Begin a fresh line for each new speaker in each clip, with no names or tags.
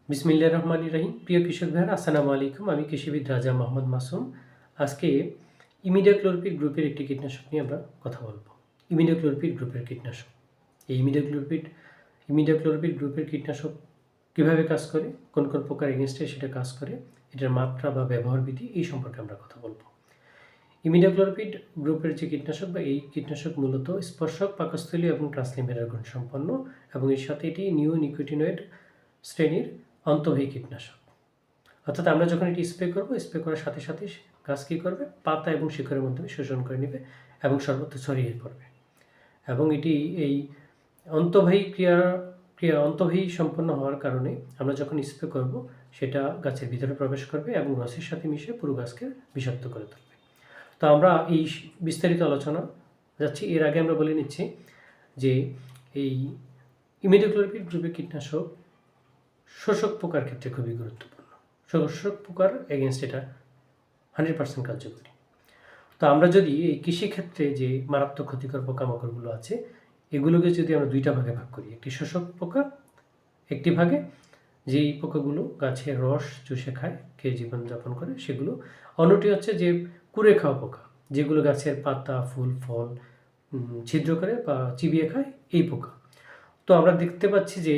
বিসমিল্লাহির রহমানির রহিম। প্রিয় কৃষক ভাইয়েরা, আসসালামু আলাইকুম। আমি কৃষিবিদ রাজা মোহাম্মদ মাসুম। আজকে ইমিডাক্লোরপিড গ্রুপের একটি কীটনাশক নিয়ে আমরা কথা বলবো। ইমিডাক্লোরপিড গ্রুপের কীটনাশক। এই ইমিডাক্লোরপিড গ্রুপের কীটনাশক কীভাবে কাজ করে, কোন কোন প্রকার এগেনস্টে সেটা কাজ করে, এটার মাত্রা বা ব্যবহার বিধি এই সম্পর্কে আমরা কথা বলবো। ইমিডাক্লোরপিড গ্রুপের যে কীটনাশক বা এই কীটনাশক মূলত স্পর্শক, পাকস্থলী এবং ট্রান্সলিমিনার গুণসম্পন্ন এবং এর সাথে এটি নিওনিকোটিনয়েড শ্রেণীর অন্তঃবাহী কীটনাশক। অর্থাৎ আমরা যখন এটি স্প্রে করব, স্প্রে করার সাথে সাথে গাছ কী করবে, পাতা এবং শিকড়ের মাধ্যমে শোষণ করে নেবে এবং সর্বত্র ছড়িয়ে পড়বে। এবং এটি এই অন্তঃবাহী সম্পন্ন হওয়ার কারণে আমরা যখন স্প্রে করব সেটা গাছের ভিতরে প্রবেশ করবে এবং রসের সাথে মিশে পুরো গাছকে বিষাক্ত করে তুলবে। তো আমরা এই বিস্তারিত আলোচনা যাচ্ছি। এর আগে আমরা বলে নিচ্ছি যে এই ইমিডাক্লোরপিড গ্রুপের কীটনাশক শোষক পোকার ক্ষেত্রে খুবই গুরুত্বপূর্ণ। শোষক পোকার এগেনস্ট এটা 100% কার্যকরী। তো আমরা যদি এই কৃষিক্ষেত্রে যে মারাত্মক ক্ষতিকর পোকামাকড়গুলো আছে এগুলোকে যদি আমরা দুইটা ভাগে ভাগ করি, একটি শোষক পোকা, একটি ভাগে যেই পোকাগুলো গাছের রস চুষে খায়, খেয়ে জীবনযাপন করে সেগুলো, অন্যটি হচ্ছে যে কুড়ে খাওয়া পোকা, যেগুলো গাছের পাতা, ফুল, ফল ছিদ্র করে বা চিবিয়ে খায়, এই পোকা। তো আমরা দেখতে পাচ্ছি যে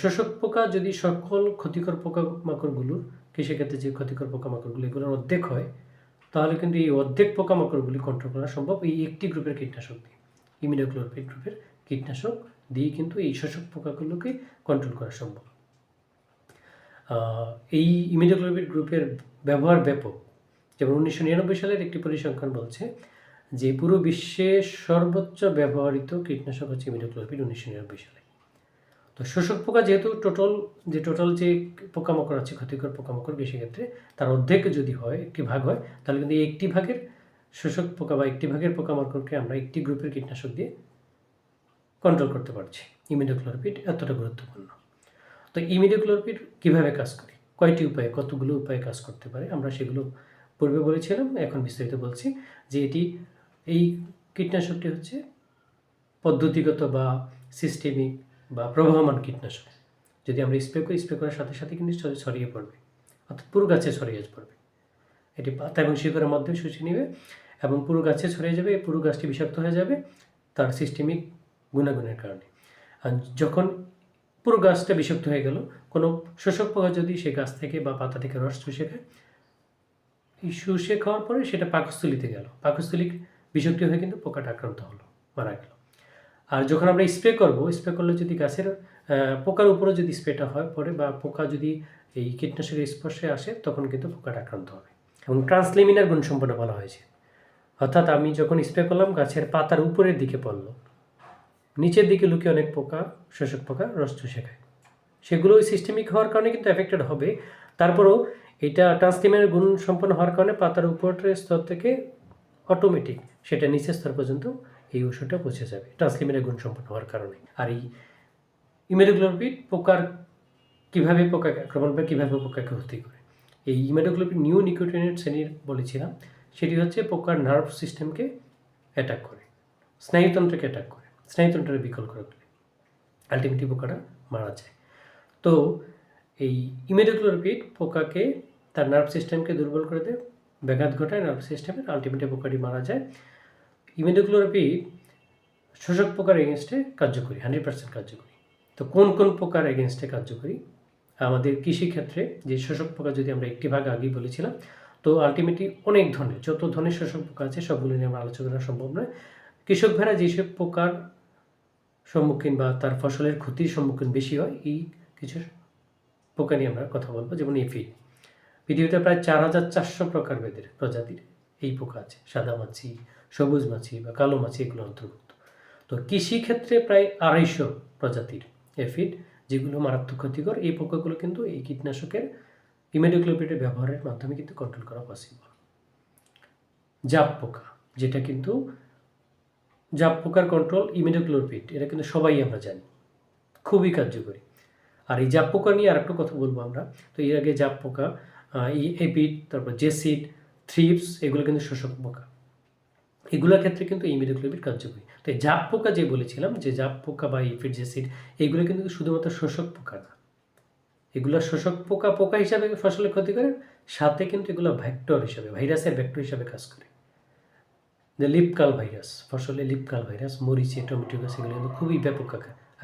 শোষক পোকা যদি সকল ক্ষতিকর পোকামাকড়গুলোর, কৃষিক্ষেত্রে যে ক্ষতিকর পোকামাকড়গুলো এগুলোর অর্ধেক হয়, তাহলে কিন্তু এই অর্ধেক পোকামাকড়গুলি কন্ট্রোল করা সম্ভব এই একটি গ্রুপের কীটনাশক দিয়ে। ইমিডাক্লোরপিড গ্রুপের কীটনাশক দিয়ে কিন্তু এই শোষক পোকাগুলোকে কন্ট্রোল করা সম্ভব। এই ইমিডাক্লোরপিড গ্রুপের ব্যবহার ব্যাপক। যেমন 1999 সালের একটি পরিসংখ্যান বলছে যে পুরো বিশ্বে সর্বোচ্চ ব্যবহৃত কীটনাশক হচ্ছে ইমিডাক্লোরপিড 1999 সালে। তো শোষক পোকা যেহেতু টোটাল যে পোকামাকড় আছে, ক্ষতিকর পোকামাকড়, কৃষিক্ষেত্রে তার অর্ধেক যদি হয়, একটি ভাগ হয়, তাহলে কিন্তু এই একটি ভাগের শোষক পোকা বা একটি ভাগের পোকামাকড়কে আমরা একটি গ্রুপের কীটনাশক দিয়ে কন্ট্রোল করতে পারছি। ইমিডাক্লোরপিড এতটা গুরুত্বপূর্ণ। তো ইমিডাক্লোরপিড কীভাবে কাজ করে, কয়টি উপায়ে, কতগুলো উপায়ে কাজ করতে পারে, আমরা সেগুলো পূর্বে বলেছিলাম, এখন বিস্তারিত বলছি। যে এই কীটনাশকটি হচ্ছে পদ্ধতিগত বা সিস্টেমিক বা প্রবাহমান কীটনাশক। যদি আমরা স্প্রে করার সাথে সাথে কিন্তু ছড়িয়ে পড়বে, অর্থাৎ পুরো গাছে ছড়িয়ে পড়বে। এটি পাতা এবং শিকড়ের মধ্যে শুষে নেবে এবং পুরো গাছে ছড়িয়ে যাবে, পুরো গাছটি বিষাক্ত হয়ে যাবে তার সিস্টেমিক গুণাগুণের কারণে। আর যখন পুরো গাছটা বিষাক্ত হয়ে গেল, কোনো শোষক পোকা যদি সে গাছ থেকে বা পাতা থেকে রস চুষে খায়, এই শুষে খাওয়ার পরে সেটা পাকস্থলিতে গেল, পাকস্থলী বিষাক্ত হয়ে কিন্তু পোকাটা আক্রান্ত হলো, মারা গেল। আর যখন আমরা স্প্রে করলে যদি গাছের পোকার উপরে যদি স্প্রেটা হয় পরে, বা পোকা যদি এই কীটনাশকের স্পর্শে আসে, তখন কিন্তু পোকাটা আক্রান্ত হবে। এবং ট্রান্সলিমিনার গুণসম্পন্ন বলা হয়েছে, অর্থাৎ আমি যখন স্প্রে করলাম গাছের পাতার উপরের দিকে পড়লো, নিচের দিকে লুকিয়ে অনেক পোকা, শোষক পোকা রস চুষে খায়, সেগুলো সিস্টেমিক হওয়ার কারণে কিন্তু এফেক্টেড হবে। তারপরেও এটা ট্রান্সলিমিনার গুণ সম্পন্ন হওয়ার কারণে পাতার উপরের স্তর থেকে অটোমেটিক সেটা নিচের স্তর পর্যন্ত এই ওষুধটা পৌঁছে যাবে, ট্রান্সলিমিনার গুণ সম্পন্ন হওয়ার কারণে। আর এই ইমিডাক্লোরপিড পোকার কীভাবে পোকাকে আক্রমণ বা কীভাবে পোকাকে ক্ষতি করে, এই ইমিডাক্লোরপিড নিওনিকোটিনয়েড শ্রেণীর বলেছিলাম, সেটি হচ্ছে পোকার নার্ভ সিস্টেমকে অ্যাটাক করে, স্নায়ুতন্ত্রকে অ্যাটাক করে, স্নায়ুতন্ত্রের বিকল করে তোলে, আলটিমেটলি পোকাটা মারা যায়। তো এই ইমিডাক্লোরপিড পোকাকে, তার নার্ভ সিস্টেমকে দুর্বল করে দেয়, ব্যাঘাত ঘটায় নার্ভ সিস্টেমের, আলটিমেটলি পোকাটি মারা যায়। ইমিডাক্লোরপিড শোষক পোকার এগেনস্টে কার্যকরী, 100% কার্যকরী। তো কোন কোন পোকার এগেনস্টে কার্যকরী, আমাদের কৃষিক্ষেত্রে যে শোষক পোকা যদি আমরা একটি ভাগ আগেই বলেছিলাম, তো আলটিমেটলি অনেক ধরনের, যত ধরনের শোষক পোকা আছে সবগুলো নিয়ে আমরা আলোচনা করা সম্ভব নয়। কৃষক ভাইরা যেসব পোকার সম্মুখীন বা তার ফসলের ক্ষতির সম্মুখীন বেশি হয়, এই কিছু পোকা নিয়ে আমরা কথা বলবো। যেমন এফিড, পৃথিবীতে প্রায় 4400 প্রজাতির এই পোকা আছে। সাদা মাছি, সবুজ মাছি বা কালো মাছি এগুলো অন্তর্ভুক্ত। তো কৃষিক্ষেত্রে প্রায় 250 প্রজাতির এফিড, যেগুলো মারাত্মক ক্ষতিকর। এই পোকাগুলো কিন্তু এই কীটনাশকের ইমিডাক্লোরপিডের ব্যবহারের মাধ্যমে কিন্তু কন্ট্রোল করা পসিবল। জাপ পোকা, যেটা কিন্তু জাপ পোকার কন্ট্রোল ইমিডাক্লোরপিড, এটা কিন্তু সবাই আমরা জানি, খুবই কার্যকরী। আর এই জাপ পোকা নিয়ে আরেকটু কথা বলবো আমরা। তো এর আগে জাপ পোকা, এই এপিড, তারপর জেসিড, থ্রিপস, এগুলো কিন্তু শোষক পোকা, এগুলোর ক্ষেত্রে কিন্তু ইমিডাক্লোরপিড কার্যকরী। তো এই জাপ পোকা যে বলেছিলাম, যে জাপ পোকা বা এপিড, জেসিড, এগুলো কিন্তু শুধুমাত্র শোষক পোকা না, এগুলো শোষক পোকা পোকা হিসাবে ফসলের ক্ষতি করে, সাথে কিন্তু এগুলো ভেক্টর হিসাবে, ভাইরাসের ভেক্টর হিসাবে কাজ করে। যে লিপকাল ভাইরাস, ফসলে লিপকাল ভাইরাস, মরিচে, টমেটো গাছ, এগুলো কিন্তু খুবই ব্যাপক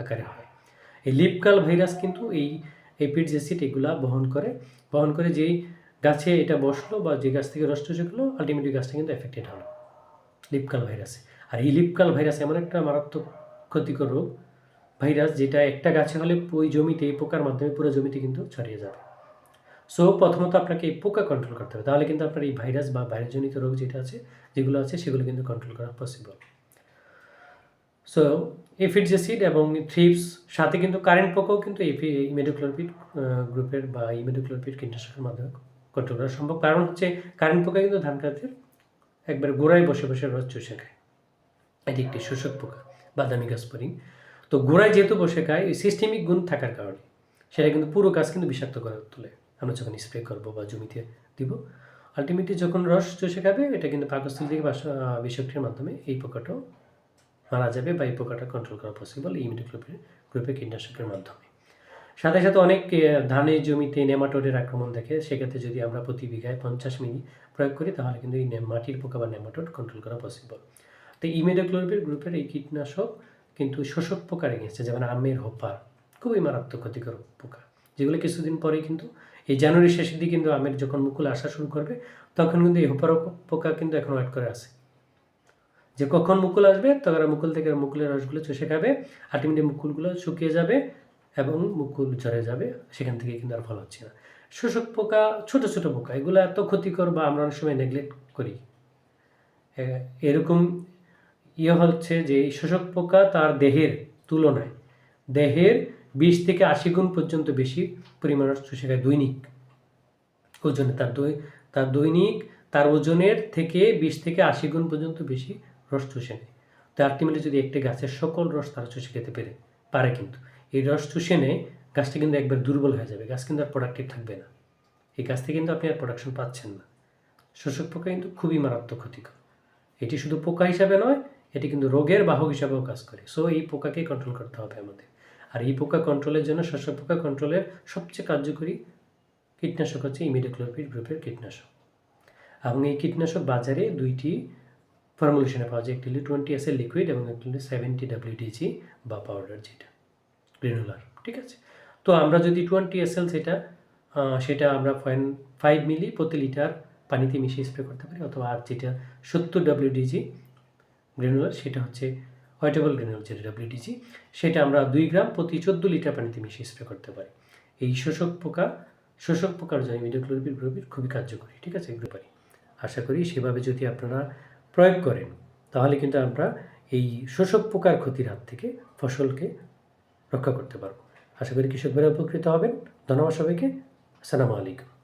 আকারে হয়। এই লিপকাল ভাইরাস কিন্তু এই এপিডস অ্যাসিড এগুলা বহন করে যেই গাছে এটা বসলো বা যে গাছ থেকে রস চুষে গেলো, আলটিমেটলি গাছটা কিন্তু এফেক্টেড হলো লিপকাল ভাইরাসে। আর এই লিপকাল ভাইরাস এমন একটা মারাত্মক ক্ষতিকর রোগ ভাইরাস, যেটা একটা গাছে হলে ওই জমিতে এই পোকার মাধ্যমে পুরো জমিতে কিন্তু ছড়িয়ে যাবে। সো প্রথমত আপনাকে এই পোকা কন্ট্রোল করতে হবে, তাহলে কিন্তু আপনার এই ভাইরাস বা ভাইরাসজনিত রোগ যেগুলো আছে সেগুলো কিন্তু কন্ট্রোল করা পসিবল। সো এফিডস অ্যাসিড এবং থ্রিপস, সাথে কিন্তু কারেন্ট পোকাও কিন্তু ইমিডাক্লোপিড গ্রুপের বা ইমিডাক্লোপিড কীটনাশকের মাধ্যমে কন্ট্রোল করা সম্ভব। কারণ হচ্ছে কারেন্ট পোকা কিন্তু ধান গাছের একবার গোড়ায় বসে বসে রস চুষে খায়, এটি একটি শোষক পোকা, বাদামি গাছপরিং। তো গোড়ায় যেহেতু বসে খায়, ওই সিস্টেমিক গুণ থাকার কারণে সেটা কিন্তু পুরো গাছ কিন্তু বিষাক্ত করে তোলে। আমরা যখন স্প্রে করবো বা জমিতে দিব, আলটিমেটলি যখন রস চুষে খাবে, এটা কিন্তু পাকস্থলী থেকে বিষাক্তের মাধ্যমে এই পোকাটাও মারা যাবে বা এই পোকাটা কন্ট্রোল করা পসিবল ইমিডাক্লোপিড গ্রুপের কীটনাশকের মাধ্যমে। সাথে সাথে অনেক ধানের জমিতে নেমাটোডের আক্রমণ দেখে, সেক্ষেত্রে যদি আমরা প্রতি বিঘায় 50 মিলি প্রয়োগ করি, তাহলে কিন্তু এই মাটির পোকা বা নেমাটোড কন্ট্রোল করা পসিবল। তো ইমিডাক্লোপিড গ্রুপের এই কীটনাশক কিন্তু শোষক পোকার এগেছে, যেমন আমের হোপার, খুবই মারাত্মক ক্ষতিকর পোকা, যেগুলো কিছুদিন পরেই কিন্তু এই জানুয়ারির শেষের দিকে কিন্তু আমের যখন মুকুল আসা শুরু করবে, তখন কিন্তু এই হোপার পোকা কিন্তু এখন ওয়েট করে আছে যে কখন মুকুল আসবে, তখন মুকুল থেকে মুকুলের রসগুলো চষে খাবে, আলটিমেটলি মুকুলগুলো শুকিয়ে যাবে এবং মুকুল ঝরে যাবে, সেখান থেকে কিন্তু আর ফল হচ্ছে না। শোষক পোকা, ছোট ছোট পোকা, এগুলো এত ক্ষতিকর বা আমরা অনেক সময় নেগলেক্ট করি। এরকম হচ্ছে যে এই শোষক পোকা তার দেহের তুলনায় 20 থেকে 80 গুণ পর্যন্ত বেশি পরিমাণ চুষে খায় দৈনিক ওজনে। তার ওজনের থেকে 20 থেকে 80 গুণ পর্যন্ত বেশি রস চুষে নেয়। তো আলটিমেটলি যদি একটা গাছের সকল রস তারা চুষে খেতে পারে, কিন্তু এই রস চুষে নেয়, গাছটা কিন্তু একবার দুর্বল হয়ে যাবে, গাছ কিন্তু আর প্রোডাক্টিভ থাকবে না, এই গাছ থেকে কিন্তু আপনি আর প্রোডাকশন পাচ্ছেন না। শোষক পোকা কিন্তু খুবই মারাত্মক ক্ষতিকর। এটি শুধু পোকা হিসাবে নয়, এটি কিন্তু রোগের বাহক হিসাবেও কাজ করে। সো এই পোকাকে কন্ট্রোল করতে হবে আমাদের। আর এই পোকা কন্ট্রোলের জন্য, শোষক পোকা কন্ট্রোলের সবচেয়ে কার্যকরী কীটনাশক হচ্ছে ইমিডাক্লোপিড গ্রুপের কীটনাশক। এবং এই কীটনাশক বাজারে 2টি ফর্মুলেশনে পাওয়া যায়, একটি হলো 20 লিকুইড এবং একটি হলো 70 WDG বা পাউডার, যেটা গ্রেনুলার। ঠিক আছে, তো আমরা যদি 20 সেটা আমরা 0.5 মিলি প্রতি লিটার পানিতে মিশিয়ে স্প্রে করতে পারি, অথবা আর যেটা 70 WDG গ্রেনুলার, সেটা হচ্ছে হোয়াইটেবল গ্রেনুলার, যেটা WDG, সেটা আমরা 2 গ্রাম প্রতি 14 লিটার পানিতে মিশিয়ে স্প্রে করতে পারি। এই শোষক পোকার জন্য ইমিডাক্লোপিড গ্রুপের খুবই কার্যকরী। ঠিক আছে, গ্রুপারি আশা করি সেভাবে যদি আপনারা প্রয়োগ করেন, তাহলে কিন্তু আমরা এই শোষক পোকার ক্ষতির হাত থেকে ফসলকে রক্ষা করতে পারবো। আশা করি কৃষক ভাইরা উপকৃত হবেন। ধন্যবাদ সবাইকে। আসসালামু আলাইকুম।